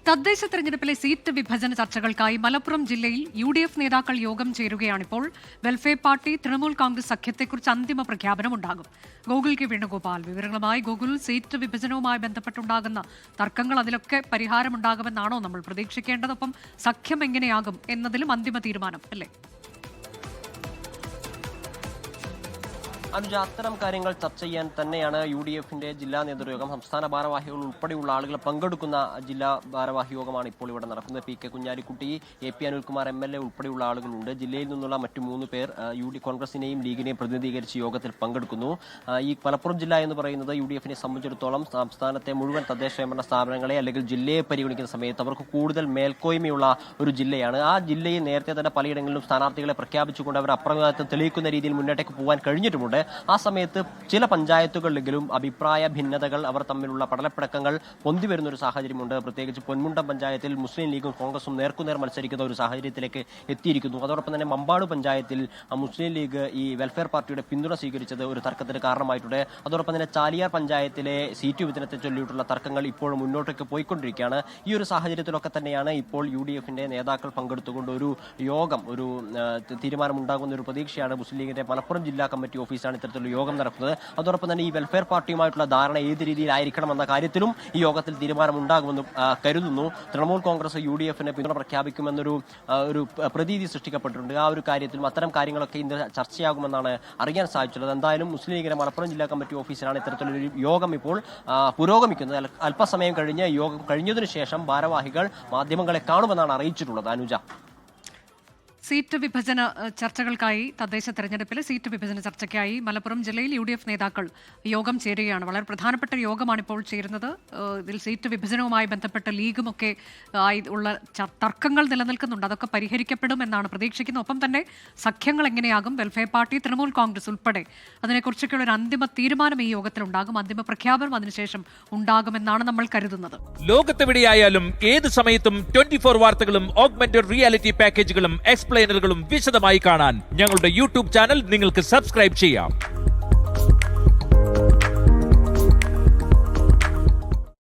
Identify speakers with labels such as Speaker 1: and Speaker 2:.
Speaker 1: തദ്ദേശ തെരഞ്ഞെടുപ്പിലെ സീറ്റ് വിഭജന ചർച്ചകൾക്കായി മലപ്പുറം ജില്ലയിൽ UDF നേതാക്കൾ യോഗം ചേരുകയാണിപ്പോൾ. വെൽഫെയർ പാർട്ടി തൃണമൂൽ കോൺഗ്രസ് സഖ്യത്തെക്കുറിച്ച് അന്തിമ പ്രഖ്യാപനം ഉണ്ടാകും. ഗോകുൽ കെ വേണുഗോപാൽ വിവരങ്ങളുമായി. ഗോകുൽ, സീറ്റ് വിഭജനവുമായി ബന്ധപ്പെട്ടുണ്ടാകുന്ന തർക്കങ്ങൾ, അതിലൊക്കെ പരിഹാരമുണ്ടാകുമെന്നാണോ നമ്മൾ പ്രതീക്ഷിക്കേണ്ടതൊപ്പം സഖ്യം എങ്ങനെയാകും എന്നതിലും അന്തിമ തീരുമാനം അല്ലേ?
Speaker 2: അനുജ, അത്തരം കാര്യങ്ങൾ ചർച്ച ചെയ്യാൻ തന്നെയാണ് UDFന്റെ ജില്ലാ നേതൃയോഗം. സംസ്ഥാന ഭാരവാഹികൾ ഉൾപ്പെടെയുള്ള ആളുകൾ പങ്കെടുക്കുന്ന ജില്ലാ ഭാരവാഹി യോഗമാണ് ഇപ്പോൾ ഇവിടെ നടക്കുന്നത്. PK Kunhalikutty, AP Anilkumar MLA ഉൾപ്പെടെയുള്ള ആളുകളുണ്ട്. ജില്ലയിൽ നിന്നുള്ള മറ്റു 3 പേർ കോൺഗ്രസിനെയും ലീഗിനെയും പ്രതിനിധീകരിച്ച് യോഗത്തിൽ പങ്കെടുക്കുന്നു. ഈ മലപ്പുറം ജില്ല എന്ന് പറയുന്നത് UDFനെ സംബന്ധിച്ചിടത്തോളം സംസ്ഥാനത്തെ മുഴുവൻ തദ്ദേശ സ്വയംഭരണ സ്ഥാപനങ്ങളെ അല്ലെങ്കിൽ ജില്ലയെ പരിഗണിക്കുന്ന സമയത്ത് അവർക്ക് കൂടുതൽ മേൽക്കോയ്മയുള്ള ഒരു ജില്ലയാണ്. ആ ജില്ലയിൽ നേരത്തെ തന്നെ പലയിടങ്ങളിലും സ്ഥാനാർത്ഥികളെ പ്രഖ്യാപിച്ചുകൊണ്ട് അവർ അപ്രമേയത്വം തെളിയിക്കുന്ന രീതിയിൽ മുന്നോട്ടേക്ക് പോകാൻ കഴിഞ്ഞിട്ടുമുണ്ട്. ആ സമയത്ത് ചില പഞ്ചായത്തുകളിലെങ്കിലും അഭിപ്രായ ഭിന്നതകൾ, അവർ തമ്മിലുള്ള പടലപ്പിടക്കങ്ങൾ പൊന്തി വരുന്ന ഒരു സാഹചര്യമുണ്ട്. പ്രത്യേകിച്ച് പൊന്മുണ്ടം പഞ്ചായത്തിൽ മുസ്ലിം ലീഗും കോൺഗ്രസും നേർക്കുനേർ മത്സരിക്കുന്ന ഒരു സാഹചര്യത്തിലേക്ക് എത്തിയിരിക്കുന്നു. അതോടൊപ്പം തന്നെ മമ്പാട് പഞ്ചായത്തിൽ മുസ്ലിം ലീഗ് ഈ വെൽഫെയർ പാർട്ടിയുടെ പിന്തുണ സ്വീകരിച്ചത് ഒരു തർക്കത്തിന് കാരണമായിട്ടുണ്ട്. അതോടൊപ്പം തന്നെ ചാലിയാർ പഞ്ചായത്തിലെ സീറ്റ് വിഭജനത്തെ ചൊല്ലിയിട്ടുള്ള തർക്കങ്ങൾ ഇപ്പോഴും മുന്നോട്ടേക്ക് പോയിക്കൊണ്ടിരിക്കുകയാണ്. ഈ ഒരു സാഹചര്യത്തിലൊക്കെ തന്നെയാണ് ഇപ്പോൾ UDFന്റെ നേതാക്കൾ പങ്കെടുത്തുകൊണ്ട് ഒരു യോഗം, ഒരു തീരുമാനമുണ്ടാകുന്ന ഒരു പ്രതീക്ഷയാണ്. മുസ്ലിം ലീഗിന്റെ മലപ്പുറം ജില്ലാ കമ്മിറ്റി ഓഫീസാണ് ഇത്തരത്തിലുള്ള യോഗം നടക്കുന്നത്. അതോടൊപ്പം തന്നെ ഈ വെൽഫെയർ പാർട്ടിയുമായിട്ടുള്ള ധാരണ ഏത് രീതിയിലായിരിക്കണം എന്ന കാര്യത്തിലും ഈ യോഗത്തിൽ തീരുമാനമുണ്ടാകുമെന്ന് കരുതുന്നു. തൃണമൂൽ കോൺഗ്രസ് UDFനെ പിന്തുണ പ്രഖ്യാപിക്കുമെന്നൊരു പ്രതീതി സൃഷ്ടിക്കപ്പെട്ടിട്ടുണ്ട്. ആ ഒരു കാര്യത്തിലും അത്തരം കാര്യങ്ങളൊക്കെ ഇന്ന് ചർച്ചയാകുമെന്നാണ് അറിയാൻ സാധിച്ചുള്ളത്. എന്തായാലും മുസ്ലിം ലീഗിന്റെ മലപ്പുറം ജില്ലാ കമ്മിറ്റി ഓഫീസിലാണ് ഇത്തരത്തിലൊരു യോഗം ഇപ്പോൾ പുരോഗമിക്കുന്നത്. അല്പസമയം കഴിഞ്ഞ് യോഗം കഴിഞ്ഞതിനു ശേഷം ഭാരവാഹികൾ മാധ്യമങ്ങളെ കാണുമെന്നാണ് അറിയിച്ചിട്ടുള്ളത്. അനുജ,
Speaker 1: സീറ്റ് വിഭജന ചർച്ചകൾക്കായി, തദ്ദേശ തെരഞ്ഞെടുപ്പിലെ സീറ്റ് വിഭജന ചർച്ചയ്ക്കായി മലപ്പുറം ജില്ലയിൽ UDF നേതാക്കൾ യോഗം ചേരുകയാണ്. വളരെ പ്രധാനപ്പെട്ട യോഗമാണ് ഇപ്പോൾ ചേരുന്നത്. ഇതിൽ സീറ്റ് വിഭജനവുമായി ബന്ധപ്പെട്ട ലീഗുമൊക്കെ ഉള്ള തർക്കങ്ങൾ നിലനിൽക്കുന്നുണ്ട്. അതൊക്കെ പരിഹരിക്കപ്പെടുമെന്നാണ് പ്രതീക്ഷിക്കുന്നത്. ഒപ്പം തന്നെ സഖ്യങ്ങൾ എങ്ങനെയാകും, വെൽഫെയർ പാർട്ടി തൃണമൂൽ കോൺഗ്രസ് ഉൾപ്പെടെ അതിനെക്കുറിച്ചൊക്കെയുള്ള ഒരു അന്തിമ തീരുമാനം ഈ യോഗത്തിലുണ്ടാകും. അന്തിമ പ്രഖ്യാപനം അതിനുശേഷം ഉണ്ടാകുമെന്നാണ് നമ്മൾ കരുതുന്നത്.
Speaker 3: ലോകത്തെവിടെയായാലും ഏത് സമയത്തും 24 വാർത്തകളും ഓഗ്മെന്റഡ് റിയാലിറ്റി പാക്കേജുകളും എക്സ്പ്ലെയിനറുകളും വിശദമായി കാണാൻ ഞങ്ങളുടെ YouTube ചാനൽ നിങ്ങൾക്ക് സബ്സ്ക്രൈബ് ചെയ്യാം.